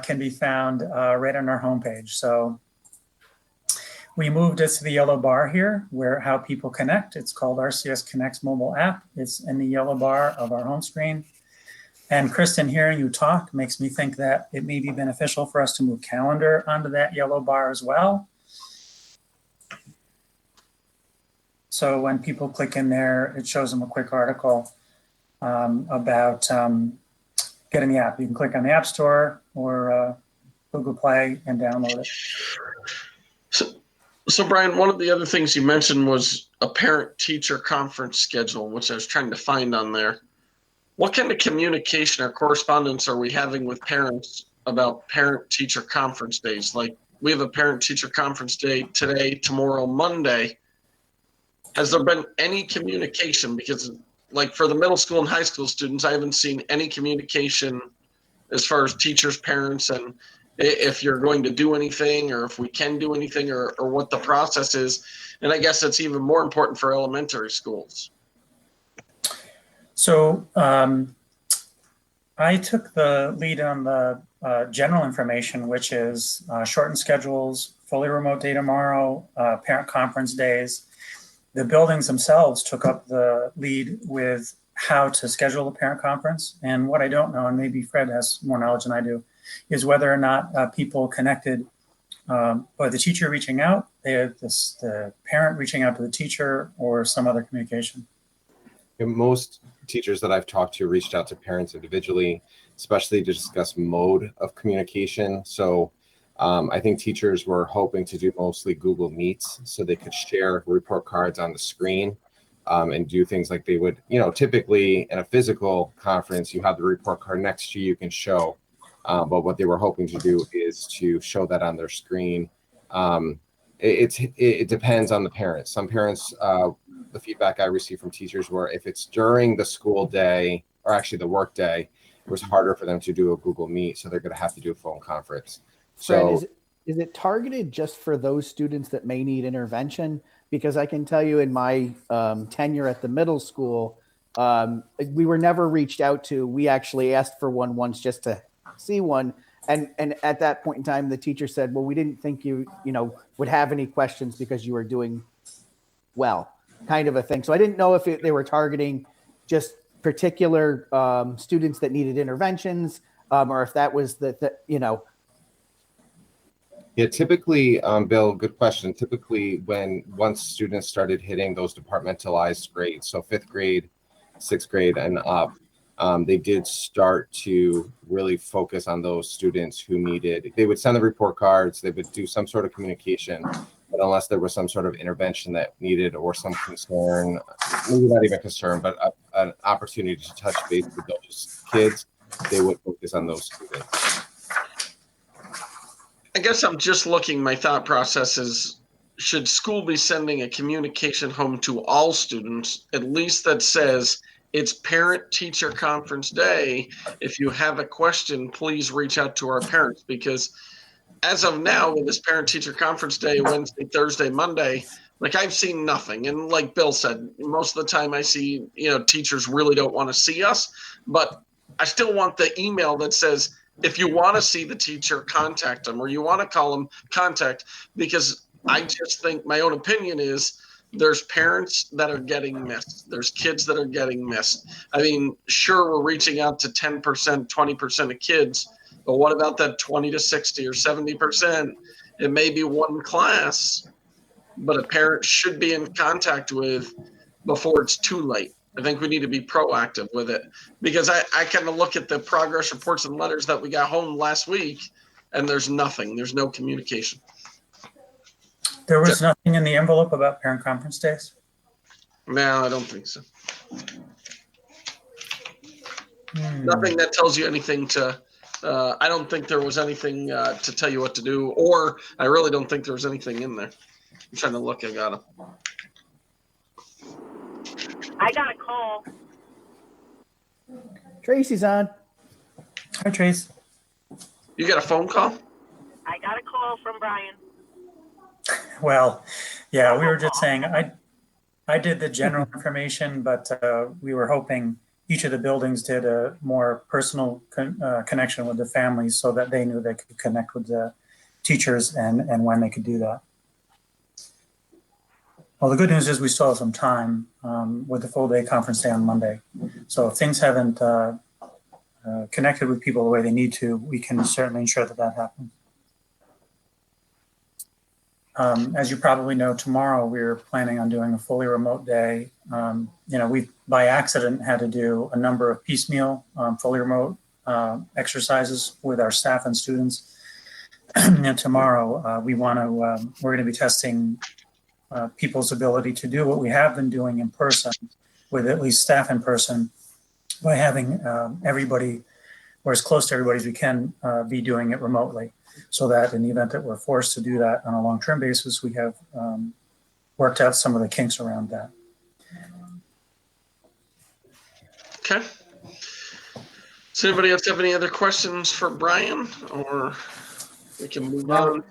can be found right on our homepage. So we moved it to the yellow bar here, where how people connect. It's called RCS Connects mobile app. It's in the yellow bar of our home screen. And Kristen, hearing you talk makes me think that it may be beneficial for us to move calendar onto that yellow bar as well. So when people click in there, it shows them a quick article about getting the app. You can click on the App Store or Google Play and download it. So Brian, one of the other things you mentioned was a parent-teacher conference schedule, which I was trying to find on there. What kind of communication or correspondence are we having with parents about parent-teacher conference days? Like, we have a parent-teacher conference day today, tomorrow, Monday. Has there been any communication? Because, like, for the middle school and high school students, I haven't seen any communication as far as teachers, parents, and if you're going to do anything, or if we can do anything, or what the process is. And I guess it's even more important for elementary schools. So I took the lead on the general information, which is shortened schedules, fully remote day tomorrow, parent conference days. The buildings themselves took up the lead with how to schedule a parent conference. And what I don't know, and maybe Fred has more knowledge than I do, is whether or not people connected, or the teacher reaching out, the parent reaching out to the teacher, or some other communication. Most teachers that I've talked to reached out to parents individually, especially to discuss mode of communication. So I think teachers were hoping to do mostly Google Meets so they could share report cards on the screen and do things like they would, typically in a physical conference, you have the report card next to you, you can show. But what they were hoping to do is to show that on their screen. It depends on the parents. Some parents, the feedback I received from teachers were if it's during the school day, or actually the work day, it was harder for them to do a Google Meet, so they're going to have to do a phone conference. So, Fred, is it targeted just for those students that may need intervention? Because I can tell you in my tenure at the middle school, we were never reached out to. We actually asked for one once just to see one. And at that point in time, the teacher said, well, we didn't think you would have any questions because you were doing well, kind of a thing. So I didn't know if they were targeting just particular students that needed interventions, or if that was Yeah, typically, Bill, good question. Typically, once students started hitting those departmentalized grades, so 5th grade, 6th grade, and up, they did start to really focus on those students who needed. They would send the report cards. They would do some sort of communication, but unless there was some sort of intervention that needed, or some concern, maybe not even concern, but an opportunity to touch base with those kids, they would focus on those students. I guess I'm just looking, my thought process is, should school be sending a communication home to all students, at least that says it's parent-teacher conference day. If you have a question, please reach out to our parents, because as of now, with this parent-teacher conference day, Wednesday, Thursday, Monday, like, I've seen nothing. And like Bill said, most of the time I see, teachers really don't want to see us, but I still want the email that says, if you want to see the teacher, contact them, or you want to call them, contact, because I just think my own opinion is there's parents that are getting missed. There's kids that are getting missed. I mean, sure, we're reaching out to 10%, 20% of kids, but what about that 20 to 60 or 70%? It may be one class, but a parent should be in contact with before it's too late. I think we need to be proactive with it, because I kind of look at the progress reports and letters that we got home last week, and there's nothing. There's no communication. There was nothing in the envelope about parent conference days? No, I don't think so. Nothing that tells you anything to, I don't think there was anything to tell you what to do, or I really don't think there was anything in there. I'm trying to look. I got it. I got a call. Tracy's on. Hi, Trace. You got a phone call? I got a call from Brian. Well, yeah, we were just saying, I did the general information, but we were hoping each of the buildings did a more personal connection with the families so that they knew they could connect with the teachers and when they could do that. Well, the good news is we still have some time with the full day conference day on Monday. So if things haven't connected with people the way they need to, we can certainly ensure that that happens. As you probably know, tomorrow we're planning on doing a fully remote day. We by accident had to do a number of piecemeal fully remote exercises with our staff and students. And tomorrow we're going to be testing people's ability to do what we have been doing in person with at least staff in person by having everybody, or as close to everybody as we can, be doing it remotely. So that in the event that we're forced to do that on a long-term basis, we have worked out some of the kinks around that. Okay. Does anybody else have any other questions for Brian, or we can move on?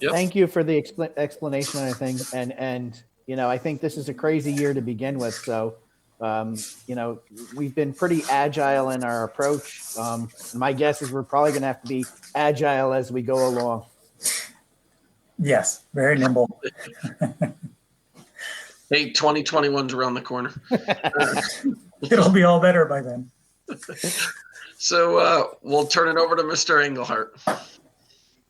Yes. Thank you for the explanation on everything. And I think this is a crazy year to begin with. So, we've been pretty agile in our approach. My guess is we're probably going to have to be agile as we go along. Yes, very nimble. Hey, 2021's around the corner. It'll be all better by then. So we'll turn it over to Mr. Engelhardt.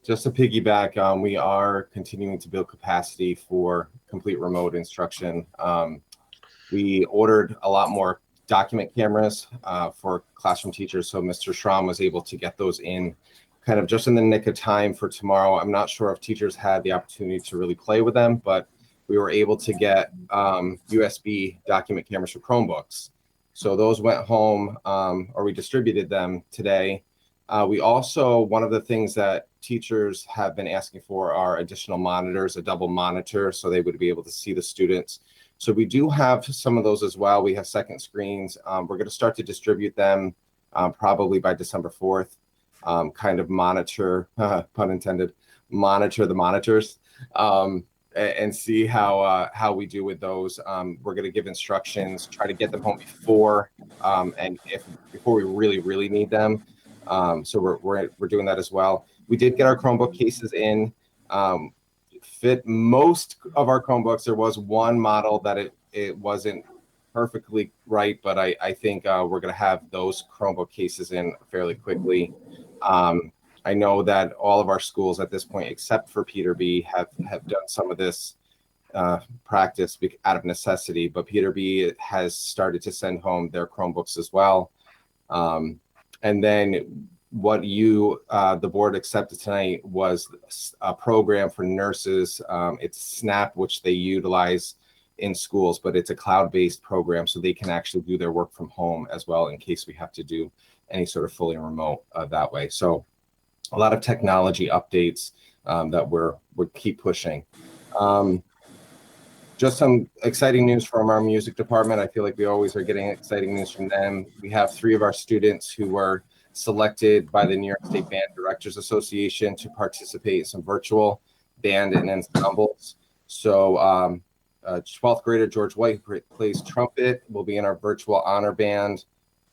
Just to piggyback, we are continuing to build capacity for complete remote instruction. We ordered a lot more document cameras for classroom teachers, so Mr. Schramm was able to get those in kind of just in the nick of time for tomorrow. I'm not sure if teachers had the opportunity to really play with them, but we were able to get USB document cameras for Chromebooks. So those went home, or we distributed them today. We also, one of the things that teachers have been asking for are additional monitors, a double monitor, so they would be able to see the students. So we do have some of those as well. We have second screens. We're going to start to distribute them probably by December 4th, kind of monitor, pun intended, monitor the monitors and see how we do with those. We're going to give instructions, try to get them home before before we really need them. So we're doing that as well. We did get our Chromebook cases in. Fit most of our Chromebooks. There was one model that it wasn't perfectly right, but I think we're going to have those Chromebook cases in fairly quickly. I know that all of our schools at this point, except for Peterby, have done some of this practice out of necessity, but Peterby has started to send home their Chromebooks as well. And then what the board accepted tonight was a program for nurses. It's SNAP, which they utilize in schools, but it's a cloud-based program, so they can actually do their work from home as well in case we have to do any sort of fully remote that way. So a lot of technology updates that we'll keep pushing. Just some exciting news from our music department. I feel like we always are getting exciting news from them. We have 3 of our students who were selected by the New York State Band Directors Association to participate in some virtual band and ensembles. So 12th grader George White, who plays trumpet, will be in our virtual honor band.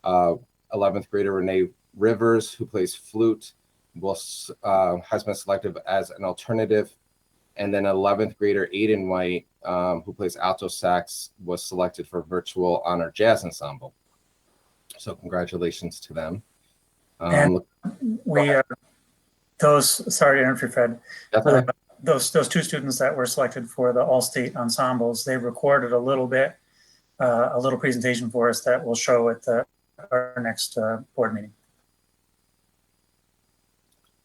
11th grader Renee Rivers, who plays flute, has been selected as an alternative And then 11th grader Aiden White, who plays alto sax, was selected for virtual honor jazz ensemble. So congratulations to them. And we, sorry to interrupt you, Fred. That's all right. Those two students that were selected for the all-state ensembles, they recorded a little presentation for us that we'll show at our next board meeting.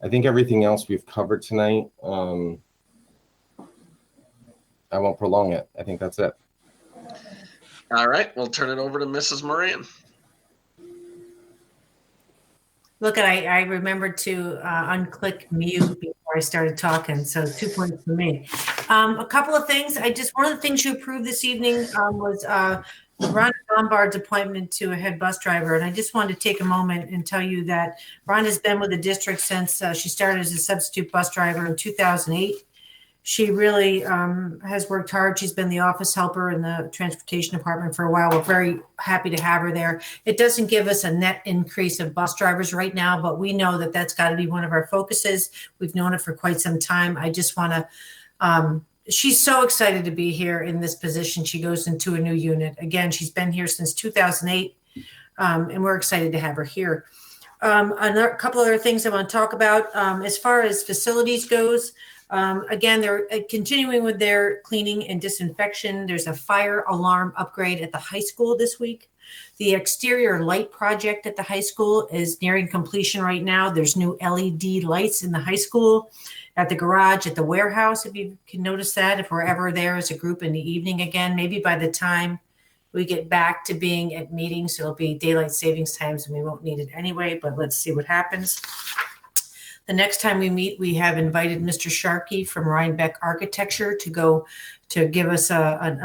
I think everything else we've covered tonight. I won't prolong it. I think that's it. All right, we'll turn it over to Mrs. Moran. Look, I remembered to unclick mute before I started talking, so 2 points for me. A couple of things. One of the things you approved this evening was Rhonda Lombard's appointment to a head bus driver, and I just wanted to take a moment and tell you that Rhonda's been with the district since she started as a substitute bus driver in 2008. She really has worked hard. She's been the office helper in the transportation department for a while. We're very happy to have her there. It doesn't give us a net increase of bus drivers right now, but we know that that's got to be one of our focuses. We've known it for quite some time. I just want to, she's so excited to be here in this position. She goes into a new unit. Again, she's been here since 2008, and we're excited to have her here. A couple other things I want to talk about. As far as facilities goes, again, they're continuing with their cleaning and disinfection. There's a fire alarm upgrade at the high school this week. The exterior light project at the high school is nearing completion right now. There's new LED lights in the high school, at the garage, at the warehouse, if you can notice that, if we're ever there as a group in the evening again. Maybe by the time we get back to being at meetings, it'll be daylight savings times and we won't need it anyway, but let's see what happens. The next time we meet, we have invited Mr. Sharkey from Rhinebeck Architecture to go to give us an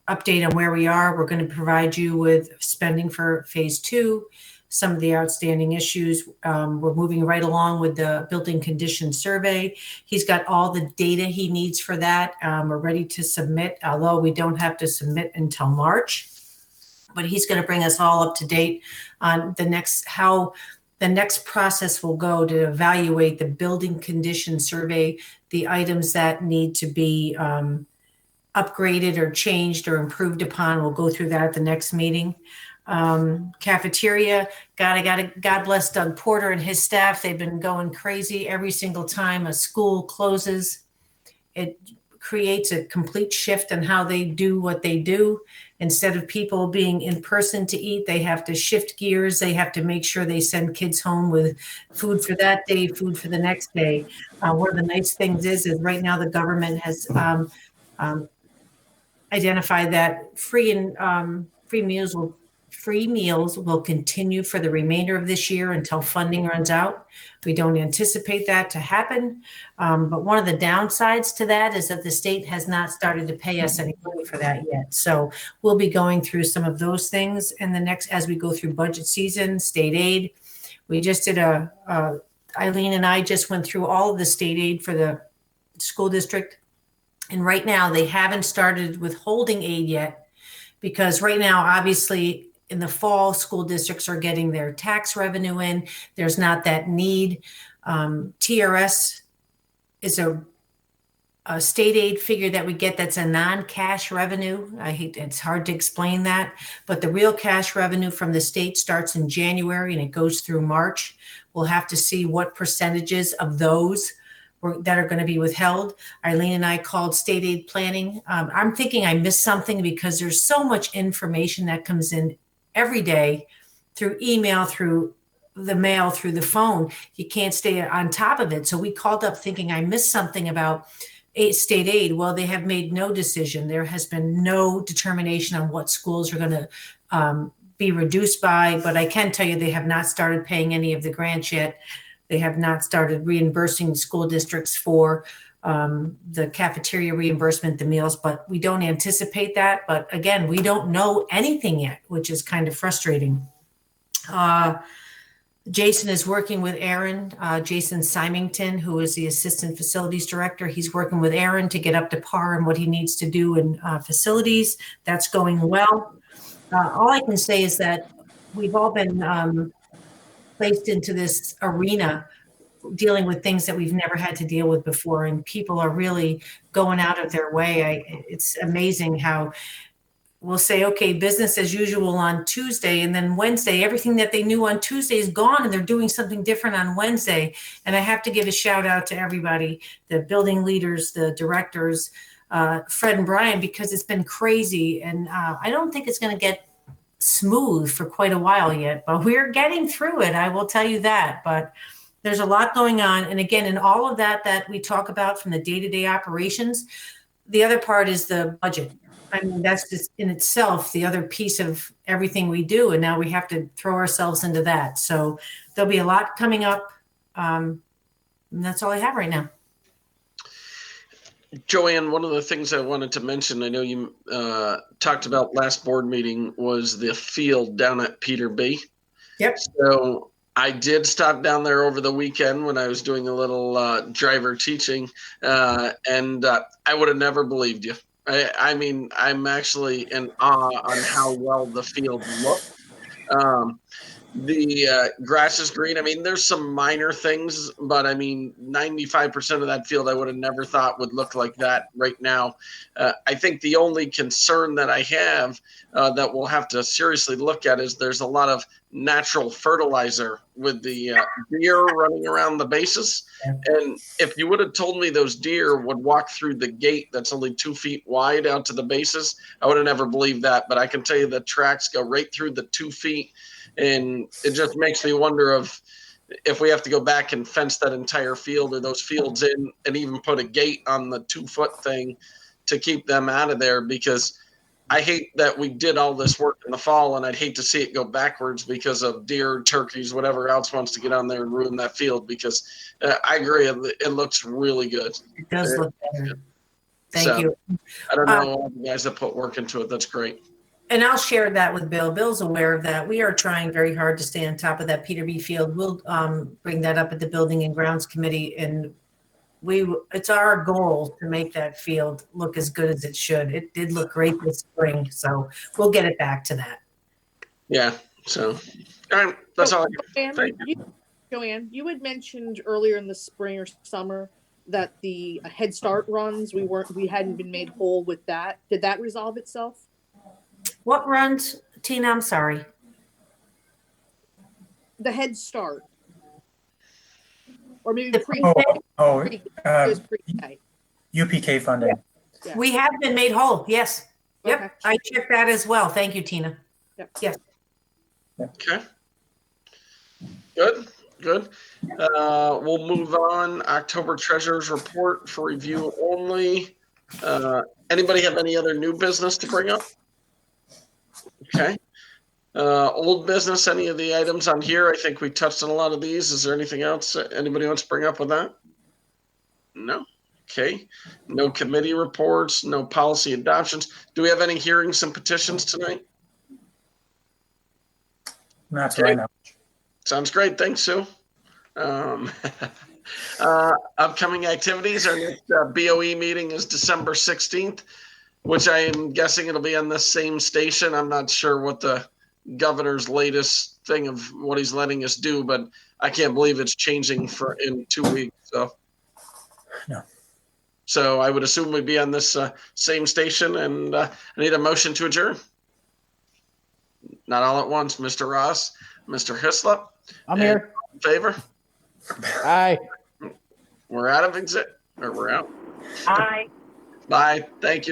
update on where we are. We're going to provide you with spending for phase 2, some of the outstanding issues. We're moving right along with the building condition survey. He's got all the data he needs for that. We're ready to submit, although we don't have to submit until March. But he's going to bring us all up to date on how the next process will go to evaluate the building condition survey, the items that need to be upgraded or changed or improved upon. We'll go through that at the next meeting. Cafeteria, God bless Doug Porter and his staff. They've been going crazy every single time a school closes. It creates a complete shift in how they do what they do. Instead of people being in person to eat, they have to shift gears. They have to make sure they send kids home with food for that day, food for the next day. One of the nice things is right now the government has identified that free meals will continue for the remainder of this year until funding runs out. We don't anticipate that to happen. But one of the downsides to that is that the state has not started to pay us any money for that yet. So we'll be going through some of those things in the next, as we go through budget season, state aid. We just did Eileen and I just went through all of the state aid for the school district. And right now they haven't started withholding aid yet, because right now, obviously, in the fall, school districts are getting their tax revenue in. There's not that need. TRS is a state aid figure that we get that's a non-cash revenue. It's hard to explain that, but the real cash revenue from the state starts in January and it goes through March. We'll have to see what percentages of those that are going to be withheld. Eileen and I called state aid planning. I'm thinking I missed something because there's so much information that comes in every day through email, through the mail, through the phone. You can't stay on top of it. So we called up thinking I missed something about state aid. Well, they have made no decision. There has been no determination on what schools are going to be reduced by, but I can tell you they have not started paying any of the grants yet. They have not started reimbursing school districts for the cafeteria reimbursement, the meals, but we don't anticipate that. But again, we don't know anything yet, which is kind of frustrating. Jason is working with Aaron, Jason Symington, who is the assistant facilities director. He's working with Aaron to get up to par on what he needs to do in facilities. That's going well. All I can say is that we've all been placed into this arena dealing with things that we've never had to deal with before, and people are really going out of their way. It's amazing how we'll say, okay, business as usual on Tuesday, and then Wednesday, everything that they knew on Tuesday is gone, and they're doing something different on Wednesday. And I have to give a shout out to everybody, the building leaders, the directors, Fred and Brian, because it's been crazy. And I don't think it's going to get smooth for quite a while yet, but we're getting through it. I will tell you that. But there's a lot going on. And again, in all of that we talk about from the day-to-day operations, the other part is the budget. I mean, that's just in itself the other piece of everything we do. And now we have to throw ourselves into that. So there'll be a lot coming up. And that's all I have right now. Joanne, one of the things I wanted to mention, I know you talked about last board meeting, was the field down at Peter B. Yep. So I did stop down there over the weekend when I was doing a little driver teaching, and I would have never believed you. I mean, I'm actually in awe on how well the field looked. The grass is green. I mean, there's some minor things, but I mean, 95% of that field I would have never thought would look like that right now. I think the only concern that I have that we'll have to seriously look at is there's a lot of natural fertilizer with the deer running around the bases. And if you would have told me those deer would walk through the gate that's only 2 feet wide out to the bases, I would have never believed that. But I can tell you the tracks go right through the 2 feet. And it just makes me wonder if we have to go back and fence that entire field or those fields in and even put a gate on the 2 foot thing to keep them out of there, because I hate that we did all this work in the fall, and I'd hate to see it go backwards because of deer, turkeys, whatever else wants to get on there and ruin that field, because I agree. It looks really good. It does look better. Thank you. I don't know all the guys that put work into it. That's great. And I'll share that with Bill. Bill's aware of that. We are trying very hard to stay on top of that Peter B. field. We'll bring that up at the Building and Grounds Committee, and it's our goal to make that field look as good as it should. It did look great this spring, so we'll get it back to that. Yeah. So, all right, that's all. Joanne, you had mentioned earlier in the spring or summer that the Head Start runs we hadn't been made whole with that. Did that resolve itself? What runs, Tina? I'm sorry. The Head Start. Or maybe UPK funding. Yeah. We have been made whole. Yes. Yep. Okay. I checked that as well. Thank you, Tina. Yep. Yes. Okay. Good. We'll move on. October Treasurer's Report for review only. Anybody have any other new business to bring up? Okay. Old business, any of the items on here? I think we touched on a lot of these. Is there anything else anybody wants to bring up with that? No. Okay. No committee reports, no policy adoptions. Do we have any hearings and petitions tonight? Not right now. Sounds great. Thanks, Sue. Upcoming activities. Our next BOE meeting is December 16th, which I am guessing it'll be on the same station. I'm not sure what the governor's latest thing of what he's letting us do, but I can't believe it's changing in 2 weeks. So I would assume we'd be on this same station, and I need a motion to adjourn. Not all at once. Mr. Ross, Mr. Hislop. I'm here. In favor? Aye. We're out of exit, or we're out. Aye. Bye. Thank you.